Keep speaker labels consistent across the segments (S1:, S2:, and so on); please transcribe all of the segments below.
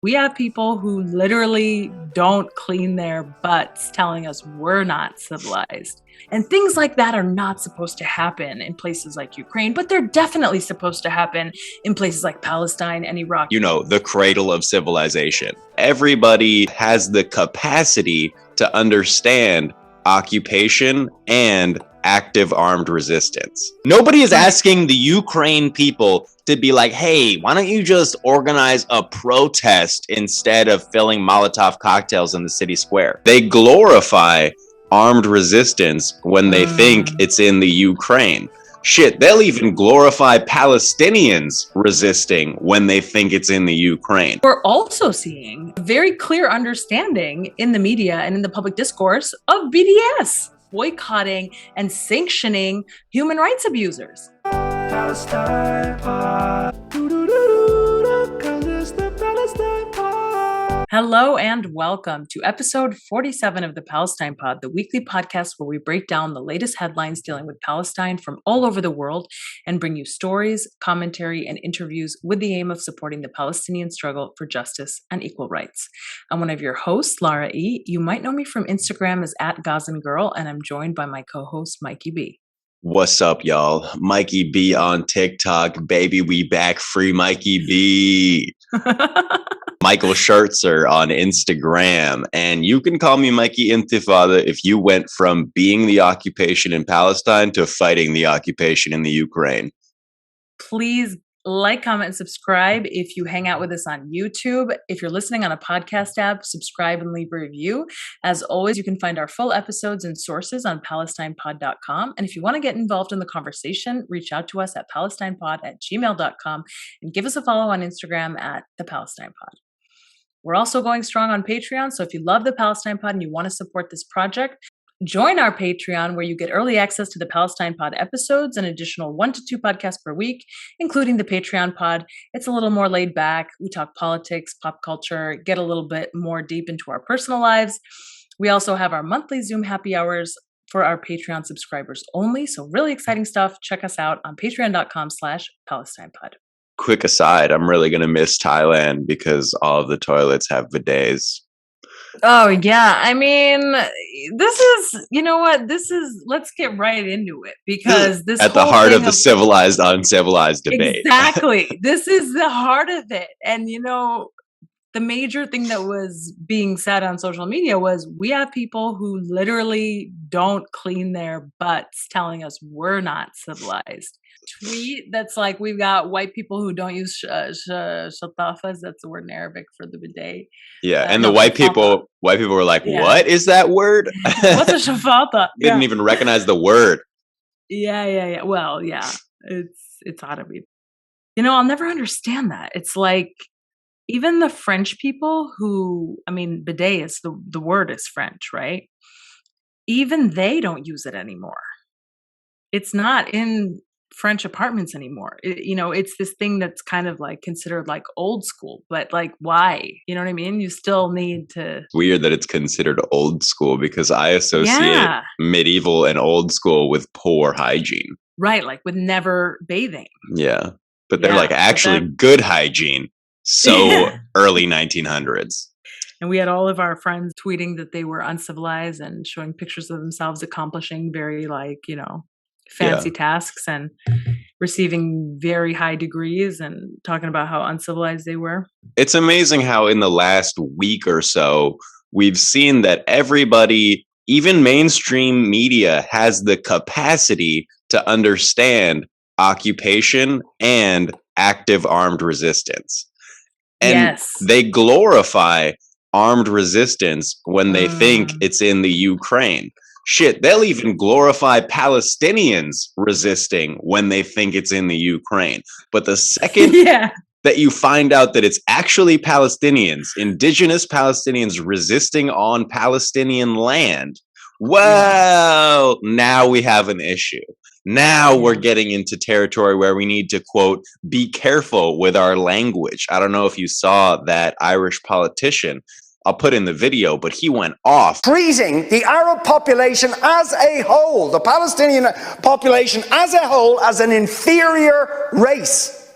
S1: We have people who literally don't clean their butts telling us we're not civilized. And things like that are not supposed to happen in places like Ukraine, but they're definitely supposed to happen in places like Palestine and Iraq.
S2: You know, the cradle of civilization. Everybody has the capacity to understand occupation and active armed resistance. Nobody is asking the Ukraine people to be like, hey, why don't you just organize a protest instead of filling Molotov cocktails in the city square? They glorify armed resistance when they think it's in the Ukraine. Shit, they'll even glorify Palestinians resisting when they think it's in the Ukraine.
S1: We're also seeing a very clear understanding in the media and in the public discourse of BDS boycotting and sanctioning human rights abusers. Palestine Pod. Hello and welcome to episode 47 of the Palestine Pod, the weekly podcast where we break down the latest headlines dealing with Palestine from all over the world and bring you stories, commentary, and interviews with the aim of supporting the Palestinian struggle for justice and equal rights. I'm one of your hosts, Lara E. You might know me from Instagram as @GazanGirl, and I'm joined by my co-host, Mikey B.
S2: What's up, y'all? Mikey B on TikTok. Baby, we back. Free Mikey B. Michael Schertzer on Instagram. And you can call me Mikey Intifada if you went from being the occupation in Palestine to fighting the occupation in the Ukraine.
S1: Please like, comment, and subscribe if you hang out with us on YouTube. If you're listening on a podcast app, subscribe and leave a review. As always, you can find our full episodes and sources on Palestinepod.com. And if you want to get involved in the conversation, reach out to us at palestinepod@gmail.com and give us a follow on Instagram at the Palestine Pod. We're also going strong on Patreon, so if you love the Palestine Pod and you want to support this project, join our Patreon where you get early access to the Palestine Pod episodes, an additional 1 to 2 podcasts per week, including the Patreon Pod. It's a little more laid back. We talk politics, pop culture, get a little bit more deep into our personal lives. We also have our monthly Zoom happy hours for our Patreon subscribers only, so really exciting stuff. Check us out on patreon.com/PalestinePod.
S2: Quick aside, I'm really going to miss Thailand because all of the toilets have bidets.
S1: Oh, yeah. I mean, this is, you know what? Let's get right into it because this
S2: at the heart of the civilized, uncivilized debate.
S1: Exactly. This is the heart of it. And, you know, the major thing that was being said on social media was we have people who literally don't clean their butts telling us we're not civilized. Tweet that's like, we've got white people who don't use shatafas, that's the word in Arabic for the bidet.
S2: Yeah, and the white people were like, what is that word?
S1: What's a shafata?
S2: Didn't even recognize the word.
S1: Yeah. Well, yeah, it's ought to be. You know, I'll never understand that. It's like, even the French people who, I mean, bidet is the word is French, right? Even they don't use it anymore. It's not in French apartments anymore. It's this thing that's kind of like considered like old school, but like, why? You know what I mean? You still need to.
S2: It's weird that it's considered old school because I associate medieval and old school with poor hygiene.
S1: Right, like with never bathing.
S2: Yeah, but they're like actually good hygiene. So early 1900s.
S1: And we had all of our friends tweeting that they were uncivilized and showing pictures of themselves accomplishing very fancy tasks and receiving very high degrees and talking about how uncivilized they were.
S2: It's amazing how in the last week or so, we've seen that everybody, even mainstream media, has the capacity to understand occupation and active armed resistance. And they glorify armed resistance when they think it's in the Ukraine. Shit, they'll even glorify Palestinians resisting when they think it's in the Ukraine. But the second that you find out that it's actually Palestinians, indigenous Palestinians resisting on Palestinian land, well, now we have an issue. Now we're getting into territory where we need to, quote, be careful with our language. I don't know if you saw that Irish politician. I'll put in the video, but he went off.
S3: Treating the Arab population as a whole, the Palestinian population as a whole, as an inferior race.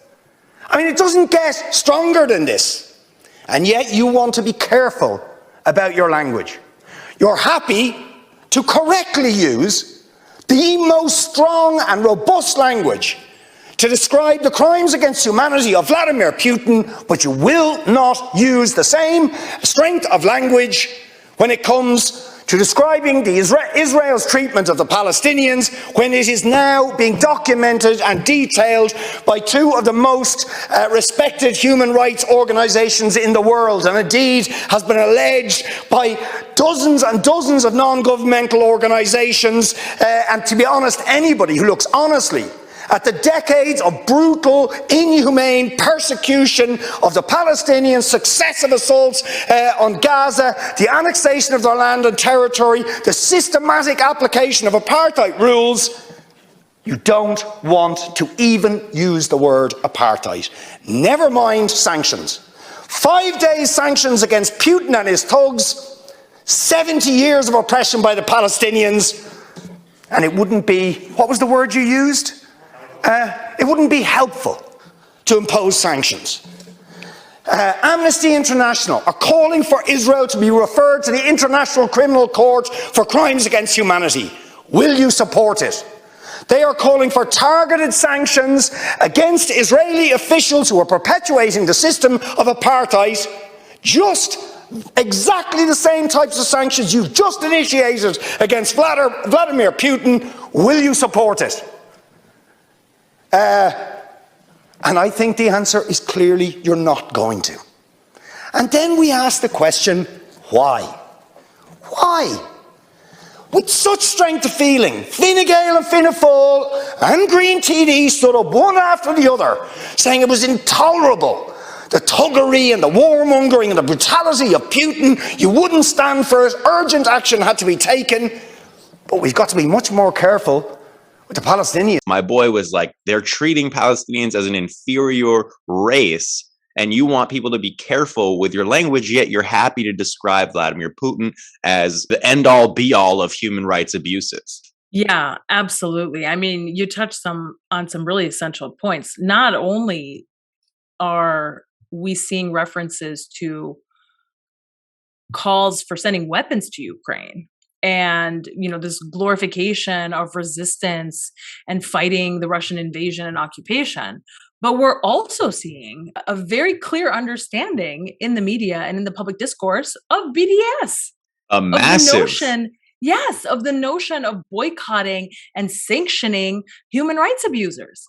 S3: I mean, it doesn't get stronger than this. And yet you want to be careful about your language. You're happy to correctly use the most strong and robust language to describe the crimes against humanity of Vladimir Putin, but you will not use the same strength of language when it comes to describing Israel's treatment of the Palestinians, when it is now being documented and detailed by two of the most respected human rights organisations in the world, and indeed has been alleged by dozens and dozens of non-governmental organisations, and to be honest, anybody who looks honestly at the decades of brutal, inhumane persecution of the Palestinians, successive assaults on Gaza, the annexation of their land and territory, the systematic application of apartheid rules, you don't want to even use the word apartheid. Never mind sanctions. 5 days sanctions against Putin and his thugs, 70 years of oppression by the Palestinians, and it wouldn't be, what was the word you used? It wouldn't be helpful to impose sanctions. Amnesty International are calling for Israel to be referred to the International Criminal Court for crimes against humanity. Will you support it? They are calling for targeted sanctions against Israeli officials who are perpetuating the system of apartheid, just exactly the same types of sanctions you've just initiated against Vladimir Putin. Will you support it? And I think the answer is clearly you're not going to. And then we ask the question, why? Why? With such strength of feeling, Fine Gael and Fianna Fáil and Green TD stood up one after the other, saying it was intolerable. The thuggery and the warmongering and the brutality of Putin, you wouldn't stand for it, urgent action had to be taken. But we've got to be much more careful with the Palestinians.
S2: My boy was like, they're treating Palestinians as an inferior race, and you want people to be careful with your language, yet you're happy to describe Vladimir Putin as the end-all, be-all of human rights abuses.
S1: Yeah, absolutely. I mean, you touched on some really essential points. Not only are we seeing references to calls for sending weapons to Ukraine, and, you know, this glorification of resistance and fighting the Russian invasion and occupation. But we're also seeing a very clear understanding in the media and in the public discourse of BDS.
S2: A massive.
S1: Of the notion of boycotting and sanctioning human rights abusers.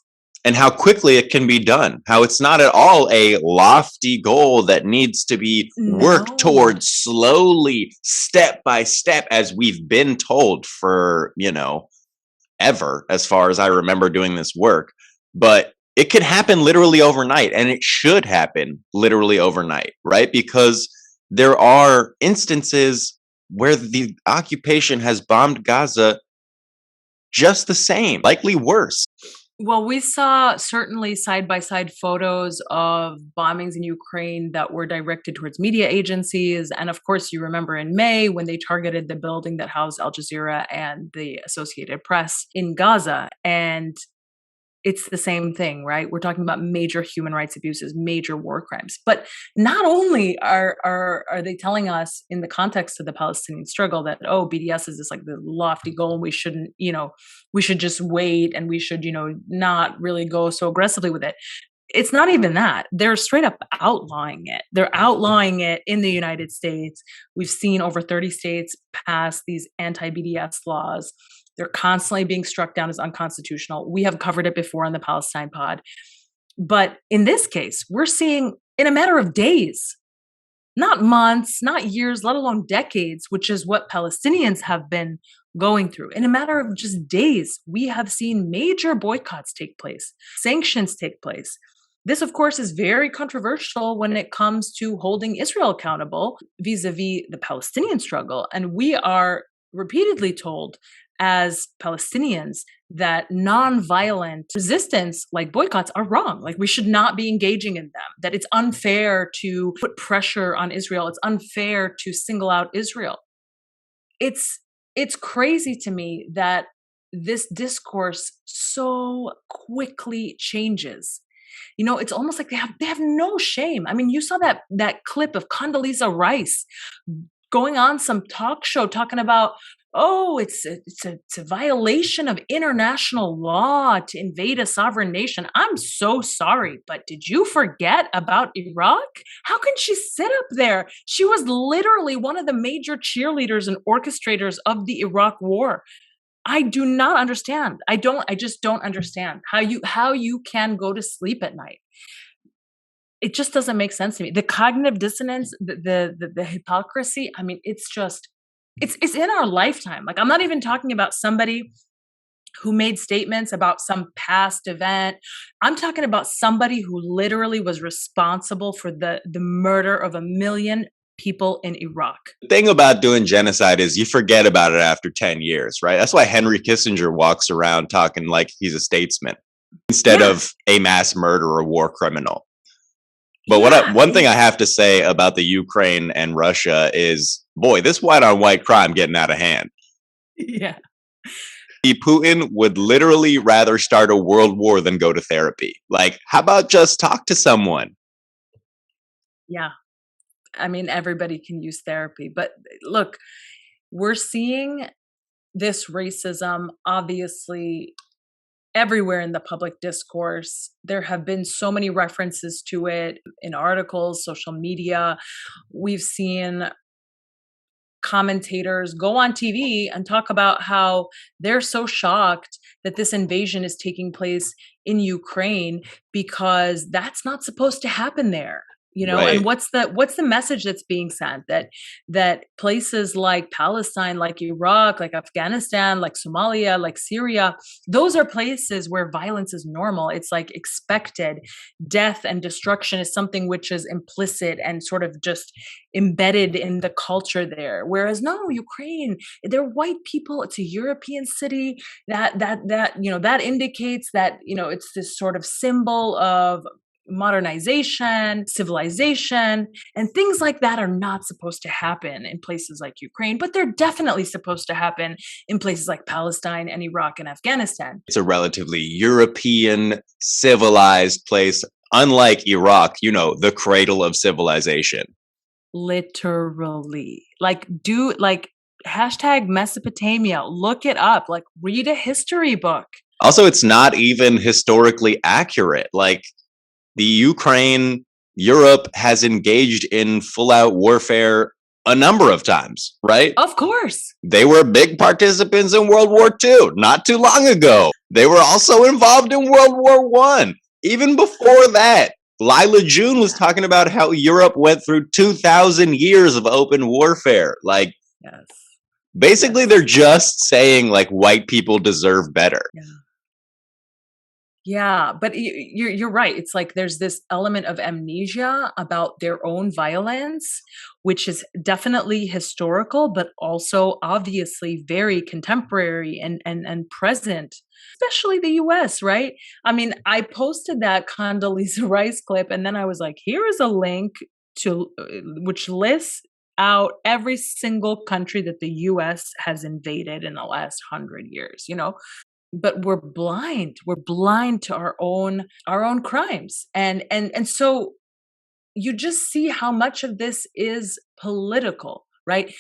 S2: And how quickly it can be done. How it's not at all a lofty goal that needs to be worked towards slowly, step by step, as we've been told for, ever, as far as I remember doing this work. But it could happen literally overnight, and it should happen literally overnight, right? Because there are instances where the occupation has bombed Gaza just the same, likely worse.
S1: Well, we saw certainly side-by-side photos of bombings in Ukraine that were directed towards media agencies. And of course, you remember in May when they targeted the building that housed Al Jazeera and the Associated Press in Gaza. And it's the same thing, right? We're talking about major human rights abuses, major war crimes. But not only are they telling us in the context of the Palestinian struggle that, BDS is this like the lofty goal and we shouldn't, we should just wait and we should, not really go so aggressively with it. It's not even that. They're straight up outlawing it. They're outlawing it in the United States. We've seen over 30 states pass these anti-BDS laws. They're constantly being struck down as unconstitutional. We have covered it before on the Palestine pod. But in this case, we're seeing in a matter of days, not months, not years, let alone decades, which is what Palestinians have been going through. In a matter of just days, we have seen major boycotts take place, sanctions take place. This, of course, is very controversial when it comes to holding Israel accountable vis-a-vis the Palestinian struggle. And we are repeatedly told as Palestinians that nonviolent resistance like boycotts are wrong. Like we should not be engaging in them, that it's unfair to put pressure on Israel. It's unfair to single out Israel. It's crazy to me that this discourse so quickly changes. It's almost like they have no shame. I mean, you saw that clip of Condoleezza Rice going on some talk show talking about, oh, it's a violation of international law to invade a sovereign nation. I'm so sorry, but did you forget about Iraq? How can she sit up there? She was literally one of the major cheerleaders and orchestrators of the Iraq war. I do not understand. I just don't understand how you can go to sleep at night. It just doesn't make sense to me. The cognitive dissonance, the hypocrisy, I mean, it's in our lifetime. Like, I'm not even talking about somebody who made statements about some past event. I'm talking about somebody who literally was responsible for the murder of 1 million people in Iraq.
S2: The thing about doing genocide is you forget about it after 10 years, right? That's why Henry Kissinger walks around talking like he's a statesman instead of a mass murderer or war criminal. But one thing I have to say about the Ukraine and Russia is, boy, this white on white crime getting out of hand.
S1: Yeah.
S2: Putin would literally rather start a world war than go to therapy. Like, how about just talk to someone?
S1: Yeah. I mean, everybody can use therapy, but look, we're seeing this racism obviously everywhere in the public discourse. There have been so many references to it in articles, social media. We've seen commentators go on TV and talk about how they're so shocked that this invasion is taking place in Ukraine because that's not supposed to happen there.
S2: Right.
S1: And what's the message that's being sent, that places like Palestine, like Iraq, like Afghanistan, like Somalia, like Syria, those are places where violence is normal. It's like expected. Death and destruction is something which is implicit and sort of just embedded in the culture there. Whereas no, Ukraine, they're white people. It's a European city that indicates that, it's this sort of symbol of modernization, civilization, and things like that are not supposed to happen in places like Ukraine, but they're definitely supposed to happen in places like Palestine and Iraq and Afghanistan.
S2: It's a relatively European, civilized place, unlike Iraq, the cradle of civilization.
S1: Literally. hashtag Mesopotamia, look it up, read a history book.
S2: Also, it's not even historically accurate. Like, the Ukraine, Europe has engaged in full-out warfare a number of times, right?
S1: Of course.
S2: They were big participants in World War II not too long ago. They were also involved in World War I. Even before that, Lila June was talking about how Europe went through 2,000 years of open warfare.
S1: Yes.
S2: Basically, they're just saying, white people deserve better.
S1: Yeah. Yeah, but you're right. It's like there's this element of amnesia about their own violence, which is definitely historical, but also obviously very contemporary and present, especially the US, right? I mean, I posted that Condoleezza Rice clip, and then I was like, here is a link to which lists out every single country that the US has invaded in the last 100 years, but we're blind to our own crimes, and so you just see how much of this is political, right?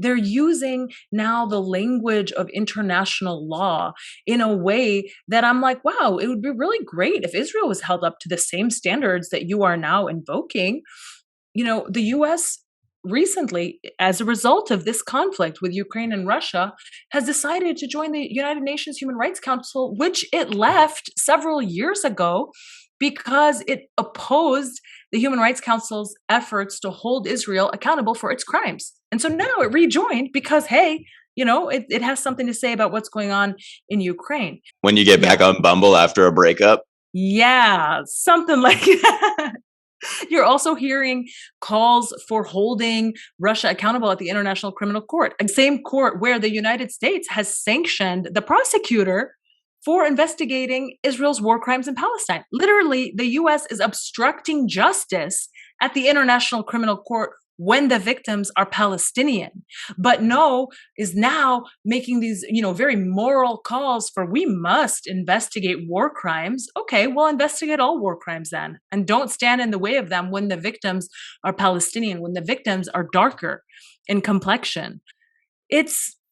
S1: They're using now the language of international law in a way that I'm like, wow, it would be really great if Israel was held up to the same standards that you are now invoking. The US recently, as a result of this conflict with Ukraine and Russia, has decided to join the United Nations Human Rights Council, which it left several years ago because it opposed the Human Rights Council's efforts to hold Israel accountable for its crimes. And so now it rejoined because, hey, it has something to say about what's going on in Ukraine.
S2: When you get back on Bumble after a breakup?
S1: Yeah, something like that. You're also hearing calls for holding Russia accountable at the International Criminal Court, the same court where the United States has sanctioned the prosecutor for investigating Israel's war crimes in Palestine. Literally, the US is obstructing justice at the International Criminal Court when the victims are Palestinian. But no is now making these, very moral calls for we must investigate war crimes. Okay, well, investigate all war crimes then. And don't stand in the way of them when the victims are Palestinian, when the victims are darker in complexion.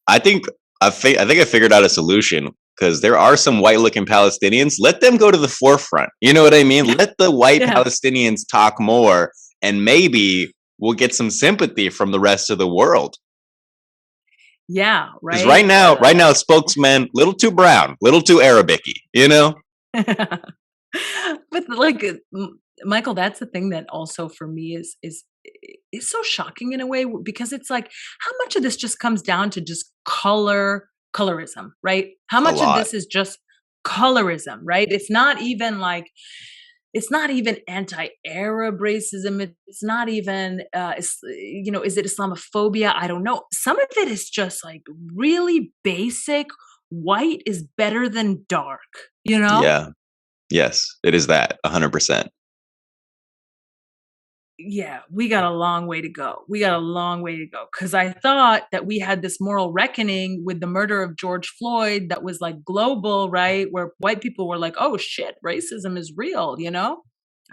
S2: I think I figured out a solution, because there are some white-looking Palestinians. Let them go to the forefront. You know what I mean? Let the white Palestinians talk more, and maybe we'll get some sympathy from the rest of the world.
S1: Yeah, right.
S2: Because right now, spokesman, little too brown, little too Arabic-y,
S1: But like, Michael, that's the thing that also for me is so shocking in a way, because it's like, how much of this just comes down to just colorism, right? How much of this is just colorism, right? It's not even anti-Arab racism. It's not even, is it Islamophobia? I don't know. Some of it is just like really basic. White is better than dark,
S2: Yeah. Yes, it is that 100%.
S1: Yeah, we got a long way to go. Because I thought that we had this moral reckoning with the murder of George Floyd that was like global, right? Where white people were like, oh shit, racism is real,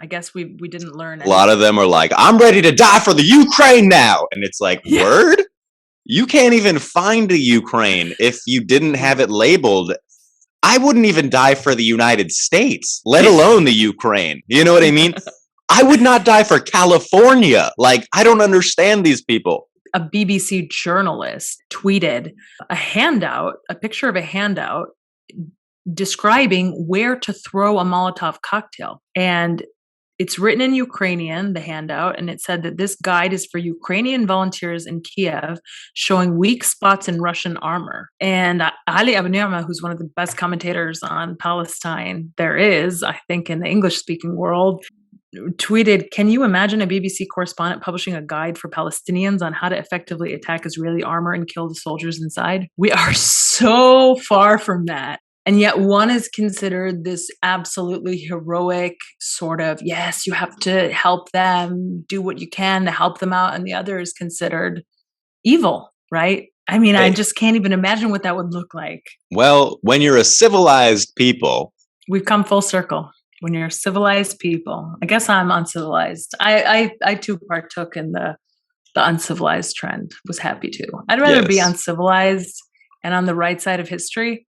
S1: I guess we didn't learn anything.
S2: A lot of them are like, I'm ready to die for the Ukraine now. And it's like, word? You can't even find the Ukraine if you didn't have it labeled. I wouldn't even die for the United States, let alone the Ukraine. You know what I mean? I would not die for California. Like, I don't understand these people.
S1: A BBC journalist tweeted a picture of a handout describing where to throw a Molotov cocktail. And it's written in Ukrainian, the handout, and it said that this guide is for Ukrainian volunteers in Kiev showing weak spots in Russian armor. And Ali Abu Ni'ma, who's one of the best commentators on Palestine there is, I think, in the English-speaking world, tweeted, can you imagine a BBC correspondent publishing a guide for Palestinians on how to effectively attack Israeli armor and kill the soldiers inside? We are so far from that. And yet one is considered this absolutely heroic sort of, yes, you have to help them, do what you can to help them out. And the other is considered evil, right? I mean, I just can't even imagine what that would look like.
S2: Well, when you're a civilized people.
S1: We've come full circle. When you're civilized people. I guess I'm uncivilized. I too partook in the uncivilized trend, was happy to. I'd rather be uncivilized and on the right side of history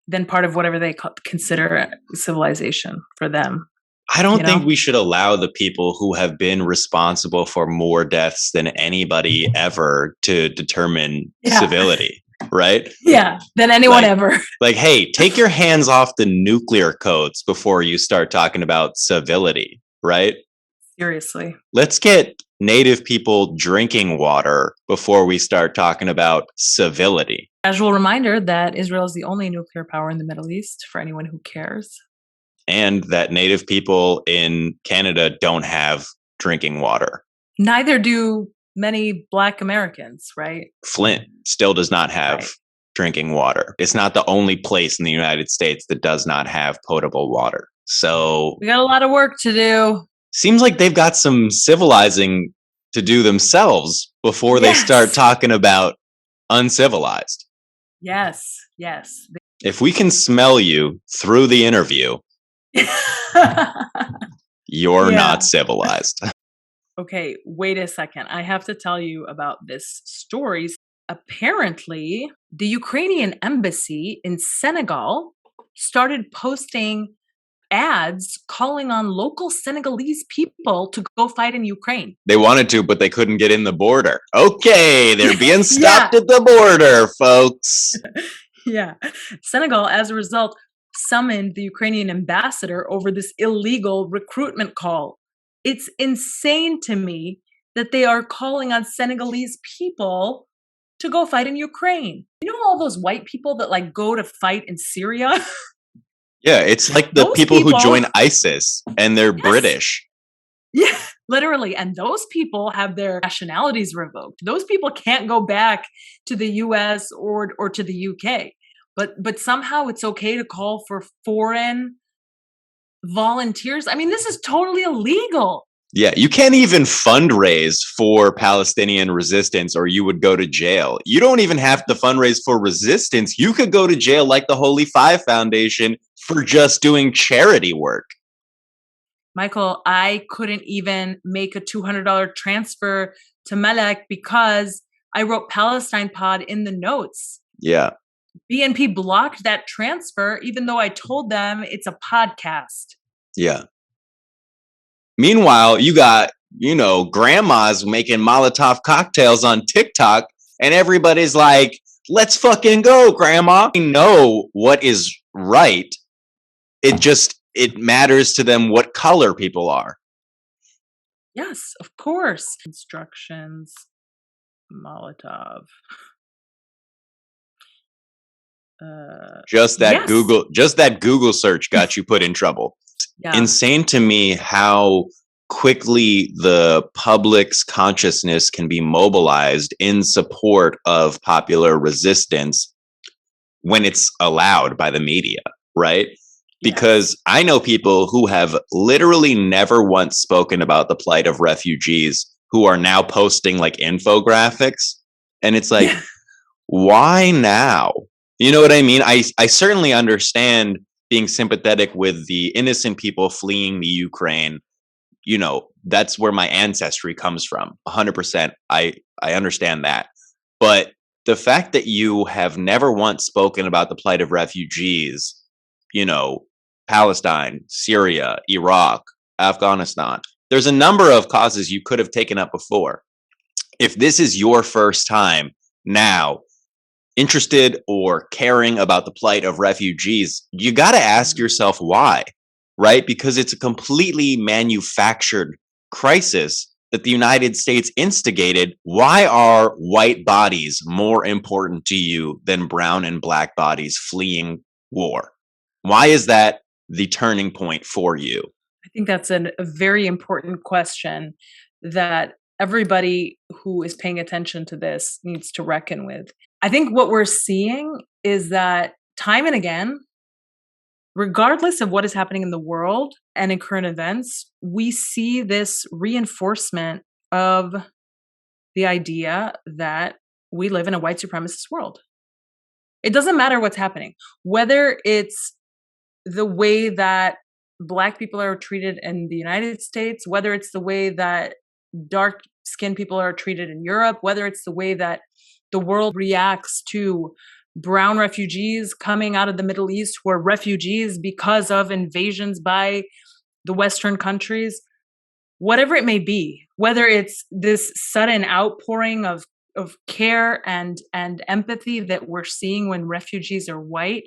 S1: than part of whatever they consider civilization for them.
S2: I don't think we should allow the people who have been responsible for more deaths than anybody ever to determine civility, right?
S1: Yeah, than anyone ever.
S2: Like, hey, take your hands off the nuclear codes before you start talking about civility, right?
S1: Seriously.
S2: Let's get Native people drinking water before we start talking about civility.
S1: Casual reminder that Israel is the only nuclear power in the Middle East, for anyone who cares.
S2: And that Native people in Canada don't have drinking water.
S1: Neither do many Black Americans, right?
S2: Flint still does not have drinking water. It's not the only place in the United States that does not have potable water. So
S1: we got a lot of work to do.
S2: Seems like they've got some civilizing to do themselves before they start talking about uncivilized.
S1: Yes.
S2: If we can smell you through the interview, you're not civilized.
S1: Okay, wait a second. I have to tell you about this story. Apparently, the Ukrainian embassy in Senegal started posting ads calling on local Senegalese people to go fight in Ukraine.
S2: They wanted to, but they couldn't get in the border. Okay, they're being stopped at the border, folks.
S1: Senegal, as a result, summoned the Ukrainian ambassador over this illegal recruitment call. It's insane to me that they are calling on Senegalese people to go fight in Ukraine. You know all those white people that like go to fight in Syria?
S2: Yeah, it's like the people who join ISIS and they're British.
S1: Yeah, literally. And those people have their nationalities revoked. Those people can't go back to the US or to the UK. But somehow it's okay to call for foreign volunteers. I mean, this is totally illegal.
S2: Yeah, you can't even fundraise for Palestinian resistance or you would go to jail. You don't even have to fundraise for resistance. You could go to jail like the Holy Five Foundation for just doing charity work.
S1: Michael, I couldn't even make a $200 transfer to Melek because I wrote Palestine Pod in the notes.
S2: Yeah.
S1: BNP blocked that transfer, even though I told them it's a podcast.
S2: Yeah. Meanwhile, you got, grandmas making Molotov cocktails on TikTok, and everybody's like, let's fucking go, grandma. We know what is right. It matters to them what color people are.
S1: Yes, of course. Instructions, Molotov.
S2: Just that
S1: yes.
S2: Google search got you put in trouble.
S1: Yeah.
S2: Insane to me how quickly the public's consciousness can be mobilized in support of popular resistance when it's allowed by the media, right? Because I know people who have literally never once spoken about the plight of refugees who are now posting like infographics. And it's like, why now? You know what I mean? I certainly understand being sympathetic with the innocent people fleeing the Ukraine. That's where my ancestry comes from. 100%. I understand that. But the fact that you have never once spoken about the plight of refugees, Palestine, Syria, Iraq, Afghanistan, there's a number of causes you could have taken up before. If this is your first time now interested or caring about the plight of refugees, you got to ask yourself why, right? Because it's a completely manufactured crisis that the United States instigated. Why are white bodies more important to you than brown and black bodies fleeing war? Why is that the turning point for you?
S1: I think that's a very important question that everybody who is paying attention to this needs to reckon with. I think what we're seeing is that time and again, regardless of what is happening in the world and in current events, we see this reinforcement of the idea that we live in a white supremacist world. It doesn't matter what's happening, whether it's the way that Black people are treated in the United States, whether it's the way that dark-skinned people are treated in Europe, whether it's the way that the world reacts to brown refugees coming out of the Middle East who are refugees because of invasions by the Western countries, whatever it may be, whether it's this sudden outpouring of care and empathy that we're seeing when refugees are white,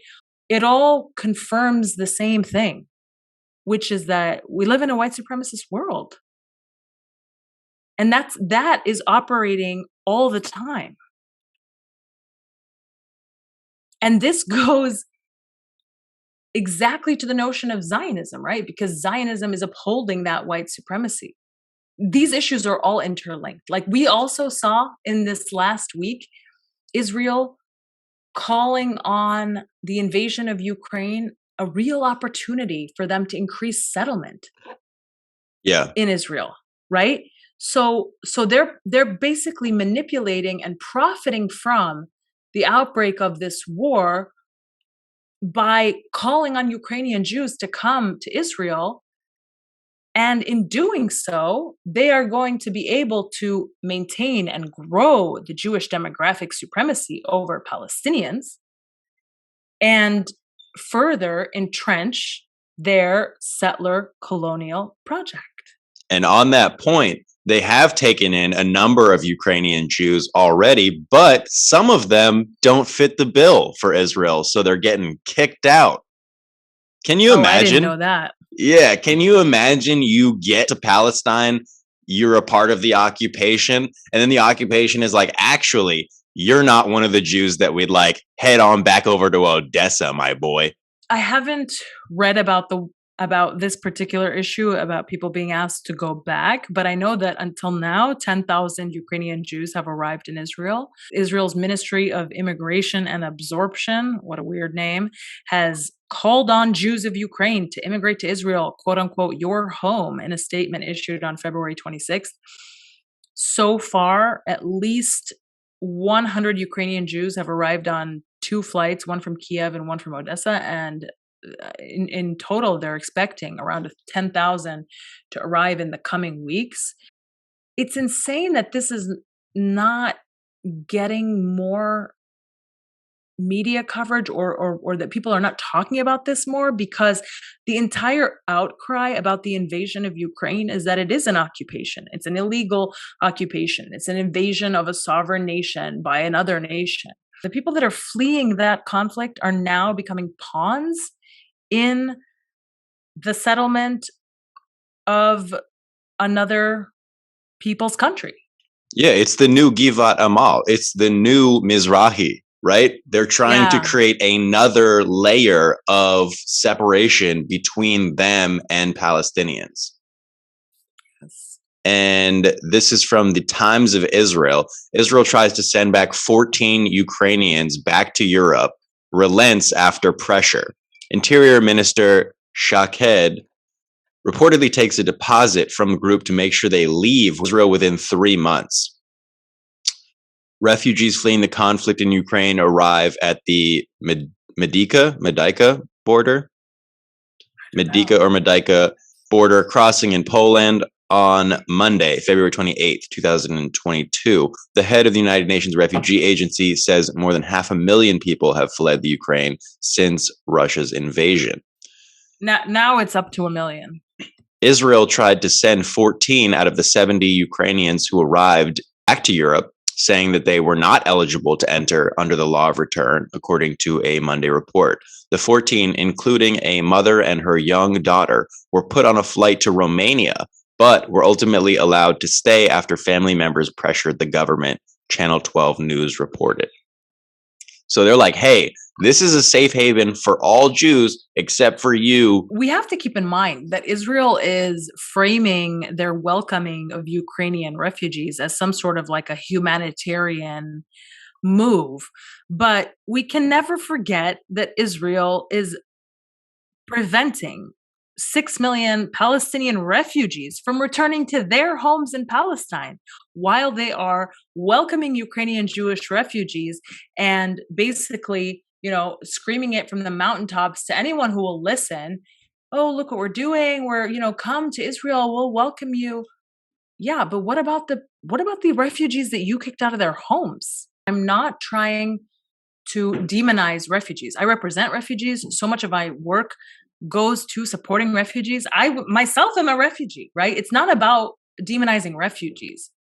S1: it all confirms the same thing, which is that we live in a white supremacist world. And that is operating all the time. And this goes exactly to the notion of Zionism, right? Because Zionism is upholding that white supremacy. These issues are all interlinked. Like we also saw in this last week, Israel calling on the invasion of Ukraine a real opportunity for them to increase settlement in Israel, right? So they're basically manipulating and profiting from the outbreak of this war by calling on Ukrainian Jews to come to Israel. And in doing so, they are going to be able to maintain and grow the Jewish demographic supremacy over Palestinians and further entrench their settler colonial project.
S2: And on that point, they have taken in a number of Ukrainian Jews already, but some of them don't fit the bill for Israel, so they're getting kicked out. Can you imagine?
S1: I didn't know that.
S2: Yeah, can you imagine you get to Palestine, you're a part of the occupation, and then the occupation is like, actually, you're not one of the Jews that we'd like head on back over to Odessa, my boy.
S1: I haven't read about this particular issue about people being asked to go back, but I know that until now, 10,000 Ukrainian Jews have arrived in Israel. Israel's Ministry of Immigration and Absorption, what a weird name, has called on Jews of Ukraine to immigrate to Israel, quote unquote, your home, in a statement issued on February 26th. So far, at least 100 Ukrainian Jews have arrived on 2 flights, one from Kiev and one from Odessa. And in total, they're expecting around 10,000 to arrive in the coming weeks. It's insane that this is not getting more media coverage, or that people are not talking about this more, because the entire outcry about the invasion of Ukraine is that it is an occupation. It's an illegal occupation. It's an invasion of a sovereign nation by another nation. The people that are fleeing that conflict are now becoming pawns in the settlement of another people's country.
S2: Yeah, it's the new Givat Amal. It's the new Mizrahi, right? They're trying to create another layer of separation between them and Palestinians.
S1: Yes.
S2: And this is from the Times of Israel. Israel tries to send back 14 Ukrainians back to Europe, relents after pressure. Interior Minister Shaked reportedly takes a deposit from the group to make sure they leave Israel within 3 months. Refugees fleeing the conflict in Ukraine arrive at the Medyka border. Medyka border crossing in Poland on Monday, February 28th, 2022. The head of the United Nations Refugee Agency says more than 500,000 people have fled the Ukraine since Russia's invasion.
S1: Now it's up to 1 million.
S2: Israel tried to send 14 out of the 70 Ukrainians who arrived back to Europe, saying that they were not eligible to enter under the law of return, according to a Monday report. The 14, including a mother and her young daughter, were put on a flight to Romania, but were ultimately allowed to stay after family members pressured the government, Channel 12 News reported. So they're like, hey, this is a safe haven for all Jews except for you.
S1: We have to keep in mind that Israel is framing their welcoming of Ukrainian refugees as some sort of like a humanitarian move. But we can never forget that Israel is preventing 6 million Palestinian refugees from returning to their homes in Palestine, while they are welcoming Ukrainian Jewish refugees and basically, screaming it from the mountaintops to anyone who will listen. Oh, look what we're doing. We're, come to Israel. We'll welcome you. Yeah, but what about the refugees that you kicked out of their homes? I'm not trying to demonize refugees. I represent refugees. So much of my work goes to supporting refugees. I myself am a refugee, right? It's not about demonizing refugees.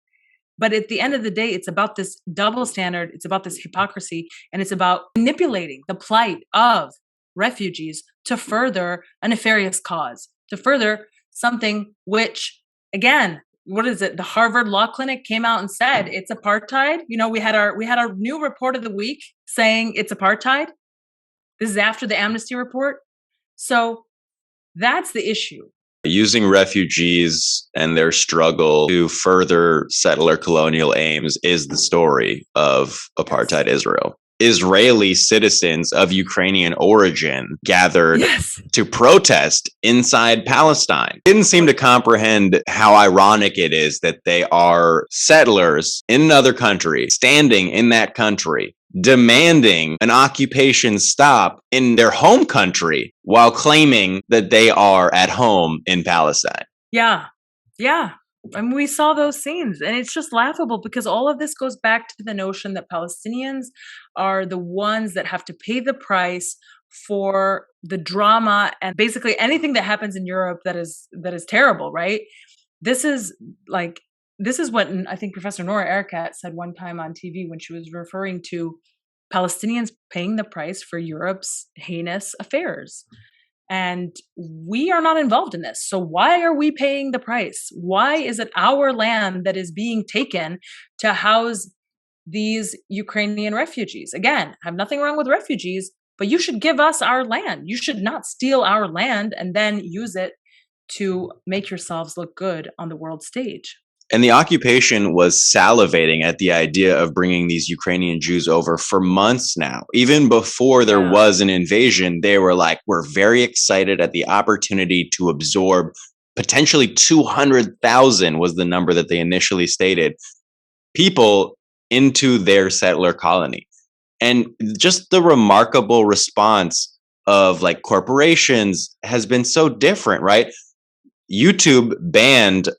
S1: But at the end of the day, it's about this double standard. It's about this hypocrisy, and it's about manipulating the plight of refugees to further a nefarious cause, to further something which, again, what is it? The Harvard Law Clinic came out and said it's apartheid. We had our new report of the week saying it's apartheid. This is after the Amnesty report. So that's the issue.
S2: Using refugees and their struggle to further settler colonial aims is the story of apartheid Israel. Israeli citizens of Ukrainian origin gathered to protest inside Palestine. Didn't seem to comprehend how ironic it is that they are settlers in another country, standing in that country, demanding an occupation stop in their home country while claiming that they are at home in Palestine.
S1: Yeah. I mean, we saw those scenes, and it's just laughable because all of this goes back to the notion that Palestinians are the ones that have to pay the price for the drama and basically anything that happens in Europe that is terrible, right? This is what I think Professor Nora Erekat said one time on TV when she was referring to Palestinians paying the price for Europe's heinous affairs. And we are not involved in this. So why are we paying the price? Why is it our land that is being taken to house these Ukrainian refugees? Again, I have nothing wrong with refugees, but you should give us our land. You should not steal our land and then use it to make yourselves look good on the world stage.
S2: And the occupation was salivating at the idea of bringing these Ukrainian Jews over for months now. Even before there was an invasion, they were like, we're very excited at the opportunity to absorb potentially 200,000 was the number that they initially stated, people into their settler colony. And just the remarkable response of like corporations has been so different, right? YouTube banned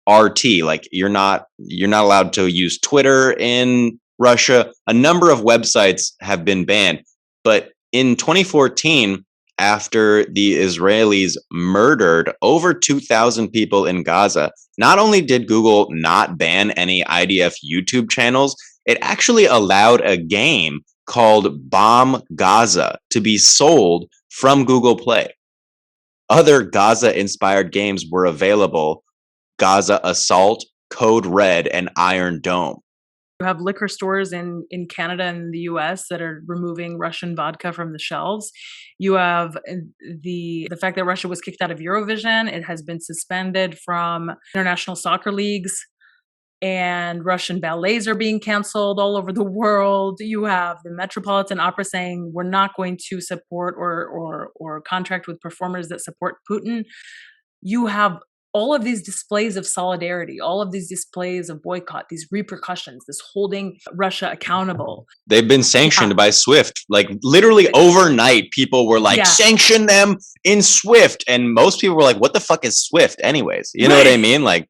S2: RT, like you're not allowed to use Twitter in Russia. A number of websites have been banned. But in 2014, after the Israelis murdered over 2,000 people in Gaza, not only did Google not ban any IDF YouTube channels, it actually allowed a game called Bomb Gaza to be sold from Google Play. Other Gaza-inspired games were available: Gaza Assault, Code Red, and Iron Dome.
S1: You have liquor stores in Canada and the US that are removing Russian vodka from the shelves. You have the fact that Russia was kicked out of Eurovision. It has been suspended from international soccer leagues, and Russian ballets are being canceled all over the world. You have the Metropolitan Opera saying we're not going to support or contract with performers that support Putin. You have all of these displays of solidarity, all of these displays of boycott, these repercussions, this holding Russia accountable.
S2: They've been sanctioned by SWIFT. Like literally overnight, people were like, sanction them in SWIFT. And most people were like, what the fuck is SWIFT anyways? You know what I mean? Like,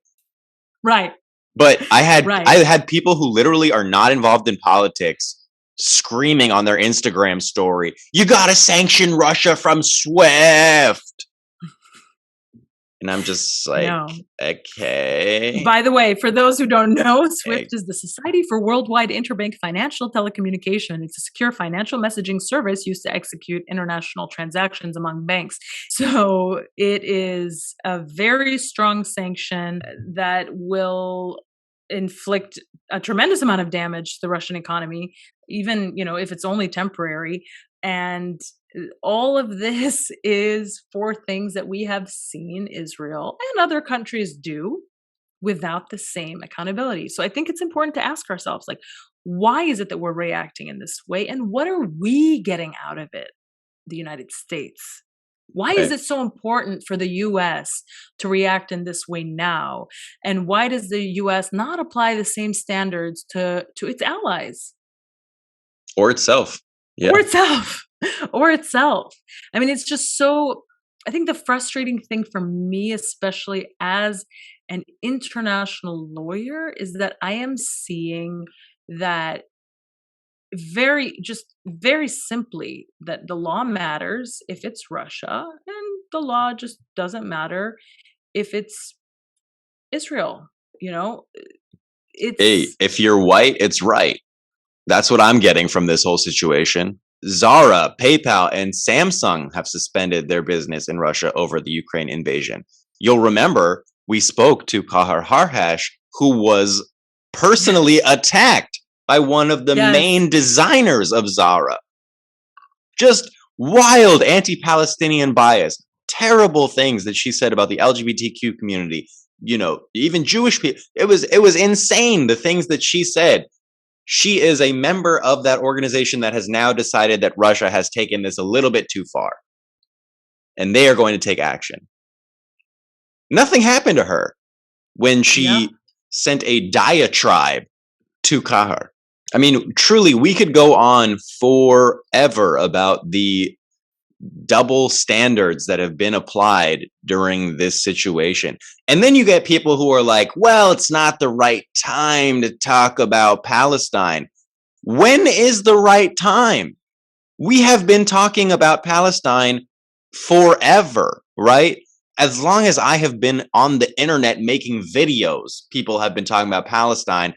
S1: right.
S2: But I had people who literally are not involved in politics screaming on their Instagram story, you gotta sanction Russia from SWIFT. And I'm just like, okay.
S1: By the way, for those who don't know, SWIFT is the Society for Worldwide Interbank Financial Telecommunication. It's a secure financial messaging service used to execute international transactions among banks. So it is a very strong sanction that will inflict a tremendous amount of damage to the Russian economy, even, if it's only temporary. And all of this is for things that we have seen Israel and other countries do without the same accountability. So I think it's important to ask ourselves, like, why is it that we're reacting in this way? And what are we getting out of it, the United States? Why is it so important for the U.S. to react in this way now? And why does the U.S. not apply the same standards to its allies?
S2: Or itself. Yeah.
S1: Or itself. I mean, it's just so, I think the frustrating thing for me, especially as an international lawyer, is that I am seeing that very simply that the law matters if it's Russia, and the law just doesn't matter if it's Israel.
S2: If you're white, it's right. That's what I'm getting from this whole situation. Zara, PayPal, and Samsung have suspended their business in Russia over the Ukraine invasion. You'll remember we spoke to Kahar Harhash, who was personally attacked by one of the main designers of Zara. Just wild anti-Palestinian bias, terrible things that she said about the LGBTQ community, even Jewish people. It was insane, the things that she said. She is a member of that organization that has now decided that Russia has taken this a little bit too far, and they are going to take action. Nothing happened to her when she sent a diatribe to Kahar. I mean, truly, we could go on forever about the double standards that have been applied during this situation. And then you get people who are like, well, it's not the right time to talk about Palestine. When is the right time? We have been talking about Palestine forever, right? As long as I have been on the internet making videos, people have been talking about Palestine.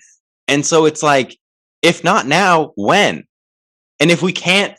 S2: And so it's like, if not now, when? And if we can't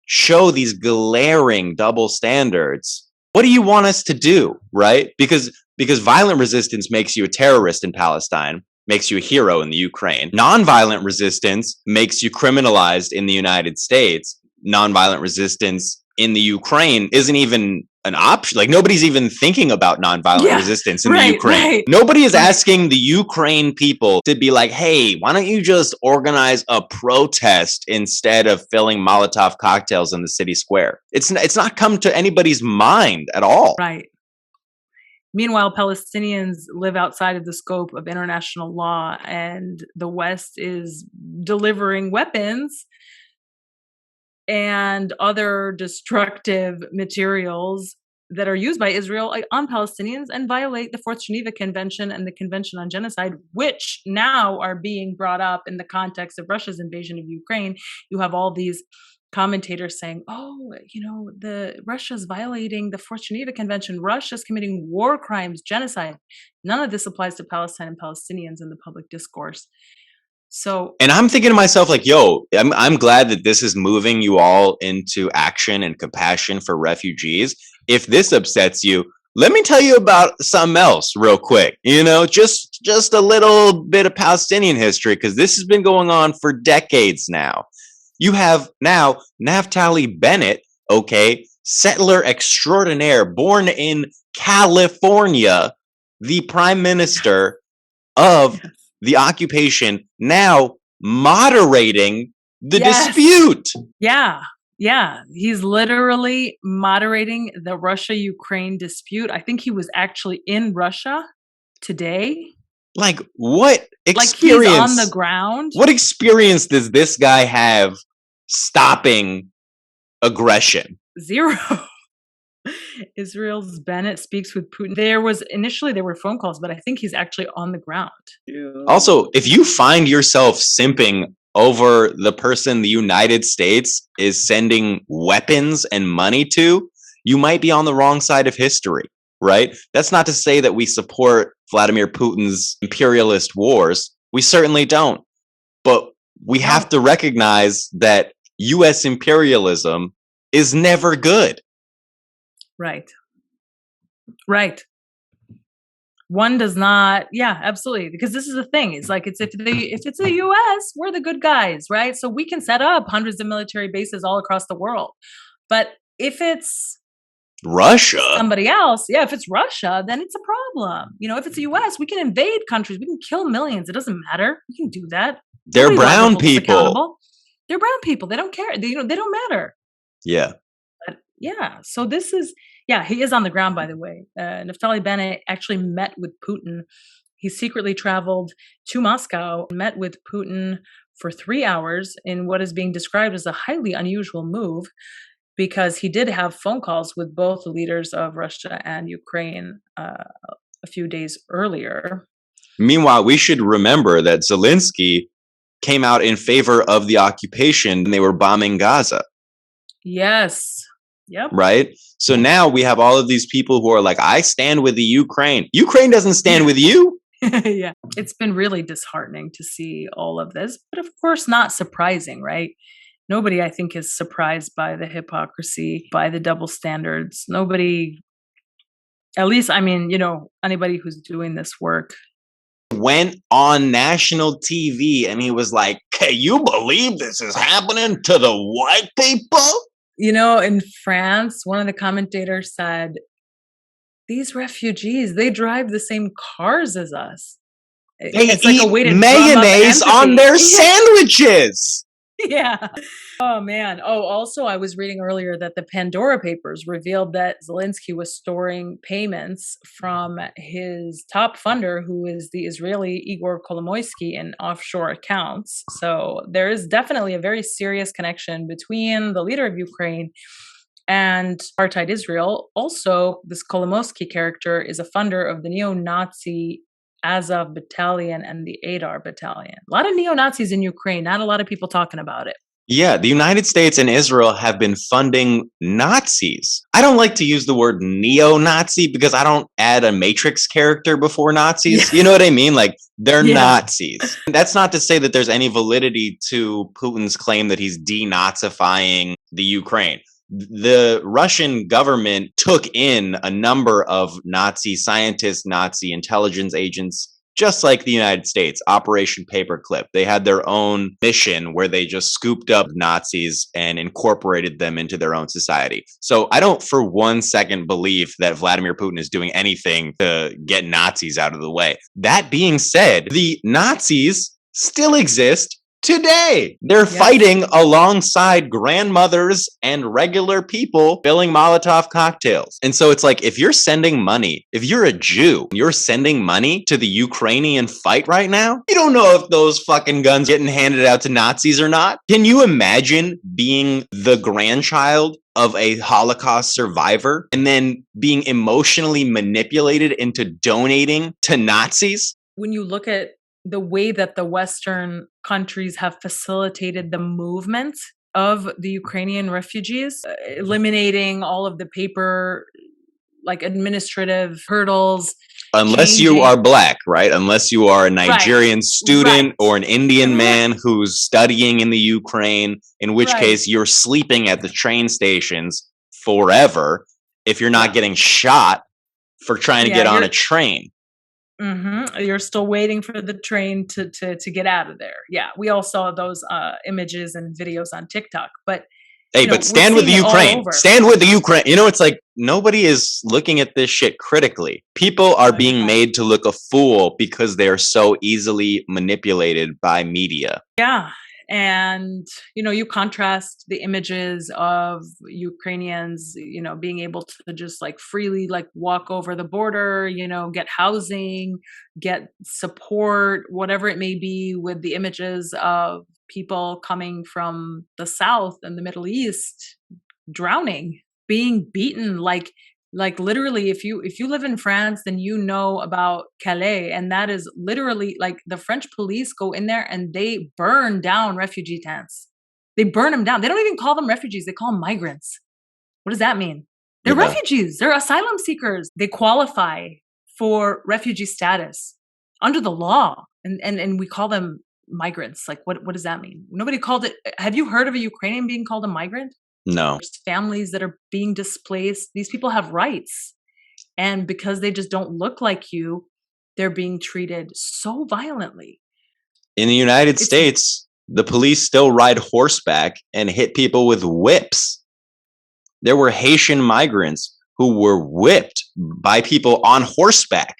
S2: show these glaring double standards, what do you want us to do, right? Because violent resistance makes you a terrorist in Palestine, makes you a hero in the Ukraine. Nonviolent resistance makes you criminalized in the United States. Nonviolent resistance in the Ukraine isn't even an option. Like nobody's even thinking about nonviolent resistance in the Ukraine.
S1: Right.
S2: Nobody is asking the Ukraine people to be like, hey, why don't you just organize a protest instead of filling Molotov cocktails in the city square? It's not come to anybody's mind at all.
S1: Right. Meanwhile, Palestinians live outside of the scope of international law, and the West is delivering weapons and other destructive materials that are used by Israel on Palestinians and violate the Fourth Geneva Convention and the Convention on Genocide, which now are being brought up in the context of Russia's invasion of Ukraine. You have all these commentators saying, oh, the Russia's violating the Fourth Geneva Convention. Russia's committing war crimes, genocide. None of this applies to Palestine and Palestinians in the public discourse. So,
S2: and I'm thinking to myself, like, yo, I'm glad that this is moving you all into action and compassion for refugees. If this upsets you, let me tell you about something else real quick. Just a little bit of Palestinian history, because this has been going on for decades now. You have now Naftali Bennett, settler extraordinaire, born in California, the prime minister of the occupation, now moderating the dispute.
S1: Yeah. He's literally moderating the Russia-Ukraine dispute. I think he was actually in Russia today.
S2: Like, what experience?
S1: Like, he's on the ground.
S2: What experience does this guy have stopping aggression?
S1: Zero. Israel's Bennett speaks with Putin. There were phone calls, but I think he's actually on the ground.
S2: Also, if you find yourself simping over the person the United States is sending weapons and money to, you might be on the wrong side of history, right? That's not to say that we support Vladimir Putin's imperialist wars. We certainly don't. But we have to recognize that U.S. imperialism is never good.
S1: Right. One does not, absolutely. Because this is the thing. It's like, if it's the US, we're the good guys, right? So we can set up hundreds of military bases all across the world. But if it's
S2: Russia,
S1: somebody else, if it's Russia, then it's a problem. If it's the US, we can invade countries, we can kill millions. It doesn't matter. We can do that.
S2: They're brown people.
S1: They're brown people. They don't care. They don't matter.
S2: Yeah.
S1: So this is, he is on the ground, by the way. Naftali Bennett actually met with Putin. He secretly traveled to Moscow, met with Putin for 3 hours in what is being described as a highly unusual move, because he did have phone calls with both the leaders of Russia and Ukraine a few days earlier.
S2: Meanwhile, we should remember that Zelensky came out in favor of the occupation and they were bombing Gaza.
S1: Yes. Yep.
S2: Right? So now we have all of these people who are like, I stand with the Ukraine. Ukraine doesn't stand with you.
S1: Yeah. It's been really disheartening to see all of this, but of course not surprising, right? Nobody, I think, is surprised by the hypocrisy, by the double standards. Nobody, at least, anybody who's doing this work.
S2: Went on national TV and he was like, can you believe this is happening to the white people?
S1: In France, one of the commentators said, these refugees, they drive the same cars as us.
S2: It's like a way to mayonnaise on their sandwiches.
S1: Yeah. Oh, man. Oh, also, I was reading earlier that the Pandora Papers revealed that Zelensky was storing payments from his top funder, who is the Israeli Igor Kolomoisky, in offshore accounts. So there is definitely a very serious connection between the leader of Ukraine and apartheid Israel. Also, this Kolomoisky character is a funder of the neo-Nazi Azov battalion and the Adar battalion. A lot of neo-Nazis in Ukraine, not a lot of people talking about it.
S2: Yeah, the United States and Israel have been funding Nazis. I don't like to use the word neo-Nazi because I don't add a Matrix character before Nazis. Yeah. You know what I mean? Like, they're Nazis. That's not to say that there's any validity to Putin's claim that he's denazifying the Ukraine. The Russian government took in a number of Nazi scientists, Nazi intelligence agents just like the United States, Operation Paperclip. They had their own mission where they just scooped up Nazis and incorporated them into their own society. So I don't for 1 second believe that Vladimir Putin is doing anything to get Nazis out of the way. That being said, the Nazis still exist today. They're fighting alongside grandmothers and regular people filling Molotov cocktails. And so it's like, if you're sending money, if you're a Jew, you're sending money to the Ukrainian fight right now, you don't know if those fucking guns getting handed out to Nazis or not. Can you imagine being the grandchild of a Holocaust survivor and then being emotionally manipulated into donating to Nazis?
S1: When you look at the way that the Western countries have facilitated the movement of the Ukrainian refugees, eliminating all of the paper, like administrative hurdles.
S2: Unless you are black, right? Unless you are a Nigerian student or an Indian man who's studying in the Ukraine, in which case you're sleeping at the train stations forever if you're not getting shot for trying to get on a train.
S1: You're still waiting for the train to get out of there. Yeah, we all saw those images and videos on TikTok. But
S2: hey, but stand with the Ukraine. Stand with the Ukraine. You know, it's like nobody is looking at this shit critically. People are being made to look a fool because they're so easily manipulated by media.
S1: Yeah. And, you contrast the images of Ukrainians, being able to just like freely like walk over the border, get housing, get support, whatever it may be, with the images of people coming from the South and the Middle East drowning, being beaten, like literally, if you live in France, then you know about Calais, and that is literally like the French police go in there and they burn down refugee tents. They burn them down. They don't even call them refugees. They call them migrants. What does that mean? They're refugees. They're asylum seekers. They qualify for refugee status under the law, and we call them migrants. Like, what does that mean? Nobody called it. Have you heard of a Ukrainian being called a migrant?
S2: No.
S1: There's families that are being displaced. These people have rights. And because they just don't look like you, they're being treated so violently.
S2: In the United States, the police still ride horseback and hit people with whips. There were Haitian migrants who were whipped by people on horseback.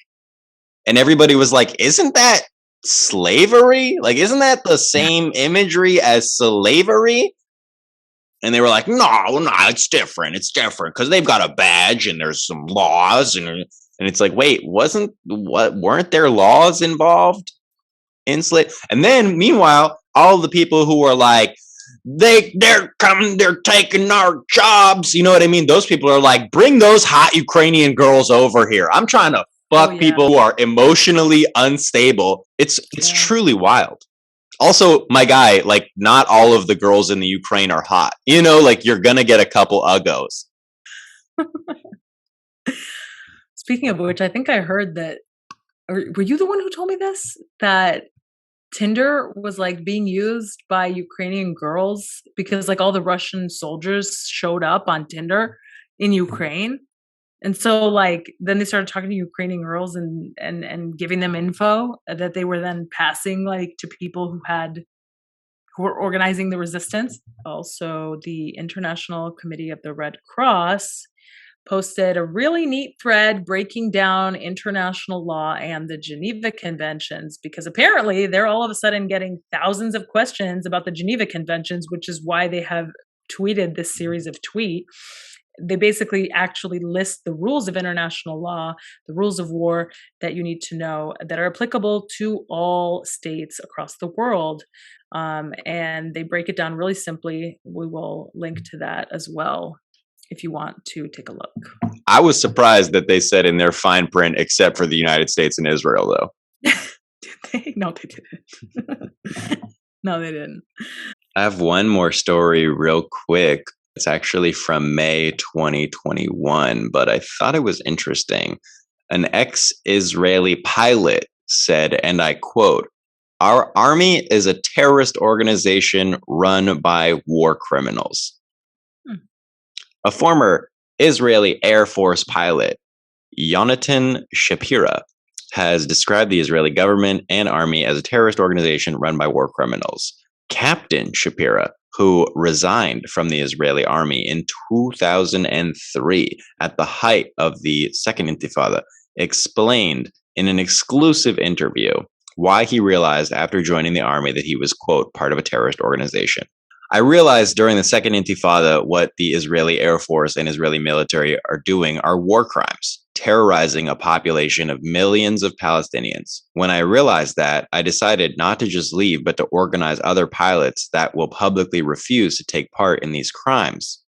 S2: And everybody was like, isn't that slavery? Like, isn't that the same imagery as slavery? And they were like, no, it's different. It's different because they've got a badge and there's some laws. And it's like, wait, weren't there laws involved in slave? And then meanwhile, all the people who were like, they're coming, they're taking our jobs. You know what I mean? Those people are like, bring those hot Ukrainian girls over here. I'm trying to fuck people who are emotionally unstable. It's truly wild. Also, my guy, like, not all of the girls in the Ukraine are hot. Like, you're going to get a couple uggos.
S1: Speaking of which, I think I heard that, or were you the one who told me this? That Tinder was, like, being used by Ukrainian girls because, like, all the Russian soldiers showed up on Tinder in Ukraine. And so, like, then they started talking to Ukrainian girls and giving them info that they were then passing, like, to people who were organizing the resistance. Also, the International Committee of the Red Cross posted a really neat thread breaking down international law and the Geneva Conventions, because apparently they're all of a sudden getting thousands of questions about the Geneva Conventions, which is why they have tweeted this series of tweets. They basically actually list the rules of international law, the rules of war that you need to know that are applicable to all states across the world. And they break it down really simply. We will link to that as well if you want to take a look.
S2: I was surprised that they said in their fine print, except for the United States and Israel, though.
S1: Did they? No, they didn't. No, they didn't.
S2: I have one more story real quick. It's actually from May 2021, but I thought it was interesting. An ex-Israeli pilot said, and I quote, "Our army is a terrorist organization run by war criminals." A former Israeli Air Force pilot, Yonatan Shapira, has described the Israeli government and army as a terrorist organization run by war criminals. Captain Shapira, who resigned from the Israeli army in 2003 at the height of the Second Intifada, explained in an exclusive interview why he realized after joining the army that he was, quote, part of a terrorist organization. I realized during the Second Intifada what the Israeli Air Force and Israeli military are doing are war crimes, terrorizing a population of millions of Palestinians. When I realized that, I decided not to just leave, but to organize other pilots that will publicly refuse to take part in these crimes.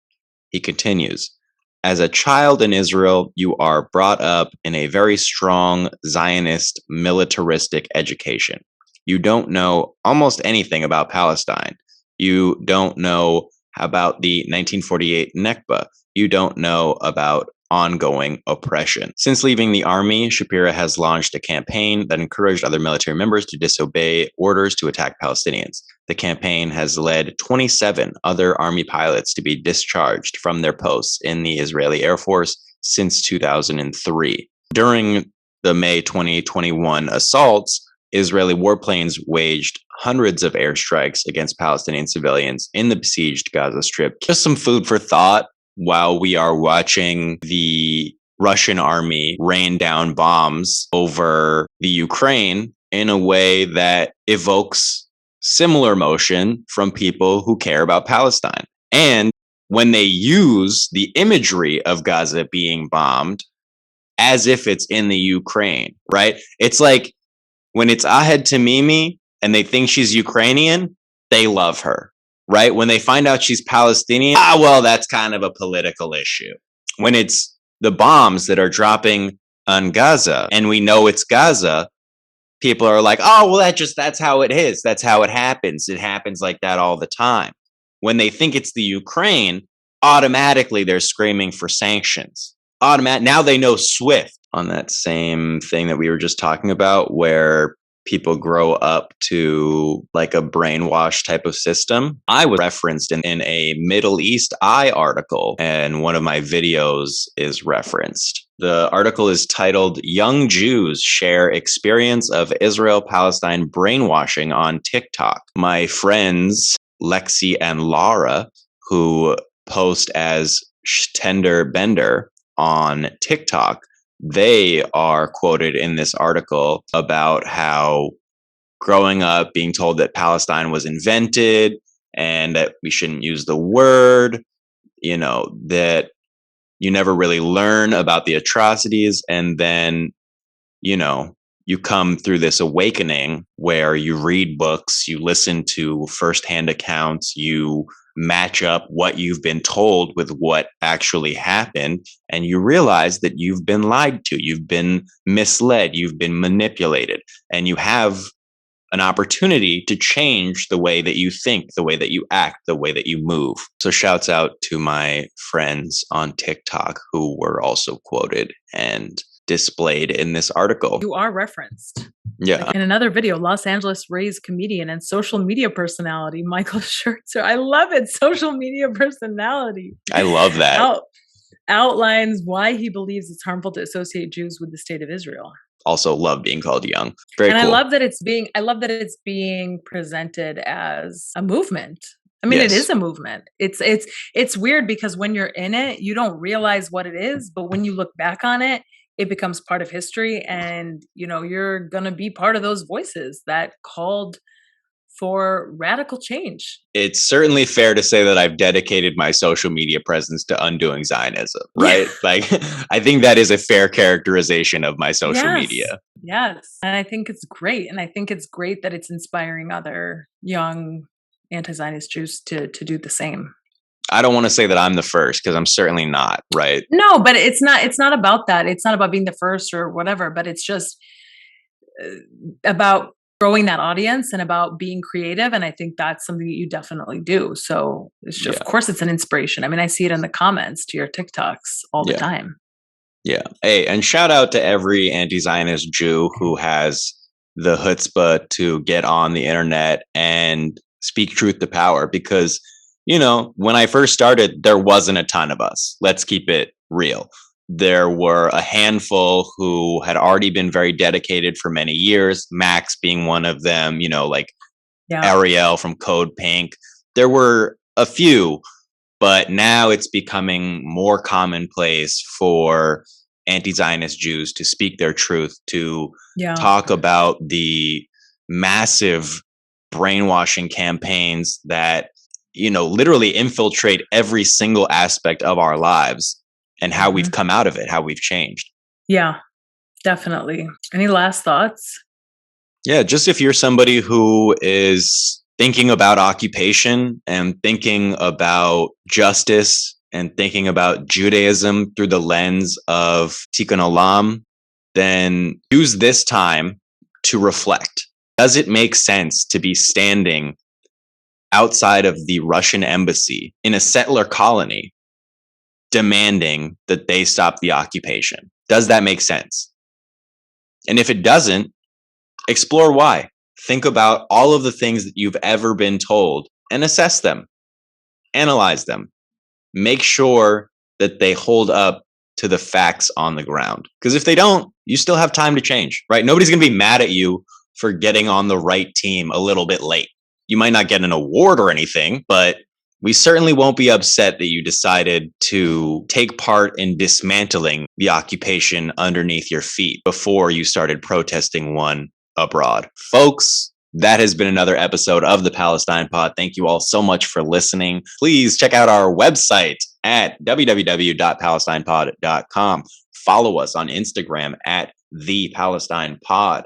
S2: He continues, as a child in Israel, you are brought up in a very strong Zionist militaristic education. You don't know almost anything about Palestine. You don't know about the 1948 Nakba. You don't know about ongoing oppression. Since leaving the army, Shapira has launched a campaign that encouraged other military members to disobey orders to attack Palestinians. The campaign has led 27 other army pilots to be discharged from their posts in the Israeli Air Force since 2003. During the May 2021 assaults, Israeli warplanes waged hundreds of airstrikes against Palestinian civilians in the besieged Gaza Strip. Just some food for thought while we are watching the Russian army rain down bombs over the Ukraine in a way that evokes similar emotion from people who care about Palestine. And when they use the imagery of Gaza being bombed as if it's in the Ukraine, right? It's like when it's Ahed Tamimi and they think she's Ukrainian, they love her, right? When they find out she's Palestinian, well, that's kind of a political issue. When it's the bombs that are dropping on Gaza and we know it's Gaza, people are like, oh, well, that's how it is. That's how it happens. It happens like that all the time. When they think it's the Ukraine, automatically they're screaming for sanctions. Now they know SWIFT. On that same thing that we were just talking about, where people grow up to like a brainwash type of system. I was referenced in a Middle East Eye article, and one of my videos is referenced. The article is titled, Young Jews Share Experience of Israel-Palestine Brainwashing on TikTok. My friends, Lexi and Lara, who post as Tender Bender on TikTok, they are quoted in this article about how growing up being told that Palestine was invented and that we shouldn't use the word, that you never really learn about the atrocities. And then, you come through this awakening where you read books, you listen to firsthand accounts, you match up what you've been told with what actually happened, and you realize that you've been lied to, you've been misled, you've been manipulated, and you have an opportunity to change the way that you think, the way that you act, the way that you move. So shouts out to my friends on TikTok who were also quoted and displayed in this article.
S1: You are referenced.
S2: Yeah.
S1: Like in another video, Los Angeles raised comedian and social media personality Michael Scherzer. I love it. Social media personality.
S2: I love that.
S1: Outlines why he believes it's harmful to associate Jews with the state of Israel.
S2: Also love being called young. Very cool.
S1: I love that it's being presented as a movement. I mean,
S2: Yes.
S1: It is a movement. It's weird because when you're in it, you don't realize what it is, but when you look back on it, it becomes part of history, and you're going to be part of those voices that called for radical change.
S2: It's certainly fair to say that I've dedicated my social media presence to undoing Zionism, right? Like, I think that is a fair characterization of my social media.
S1: Yes. And I think it's great. And I think it's great that it's inspiring other young anti-Zionist Jews to do the same.
S2: I don't want to say that I'm the first, because I'm certainly not, right?
S1: No, but it's not about that. It's not about being the first or whatever, but it's just about growing that audience and about being creative. And I think that's something that you definitely do. So it's just, of course, it's an inspiration. I mean, I see it in the comments to your TikToks all the time.
S2: Yeah. Hey, and shout out to every anti-Zionist Jew who has the chutzpah to get on the internet and speak truth to power, because when I first started, there wasn't a ton of us. Let's keep it real. There were a handful who had already been very dedicated for many years, Max being one of them, like Ariel from Code Pink. There were a few, but now it's becoming more commonplace for anti-Zionist Jews to speak their truth, to talk about the massive brainwashing campaigns that, literally infiltrate every single aspect of our lives and how we've come out of it, how we've changed.
S1: Yeah, definitely. Any last thoughts?
S2: Yeah, just if you're somebody who is thinking about occupation and thinking about justice and thinking about Judaism through the lens of Tikkun Olam, then use this time to reflect. Does it make sense to be standing outside of the Russian embassy in a settler colony demanding that they stop the occupation? Does that make sense? And if it doesn't, explore why. Think about all of the things that you've ever been told and assess them, analyze them, make sure that they hold up to the facts on the ground. Because if they don't, you still have time to change, right? Nobody's going to be mad at you for getting on the right team a little bit late. You might not get an award or anything, but we certainly won't be upset that you decided to take part in dismantling the occupation underneath your feet before you started protesting one abroad. Folks, that has been another episode of the Palestine Pod. Thank you all so much for listening. Please check out our website at www.palestinepod.com. Follow us on Instagram at The Palestine Pod.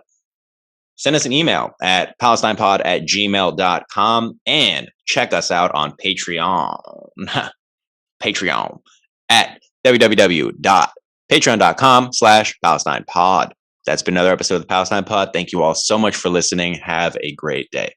S2: Send us an email at palestinepod@gmail.com and check us out on Patreon. Patreon at www.patreon.com/PalestinePod. That's been another episode of the Palestine Pod. Thank you all so much for listening. Have a great day.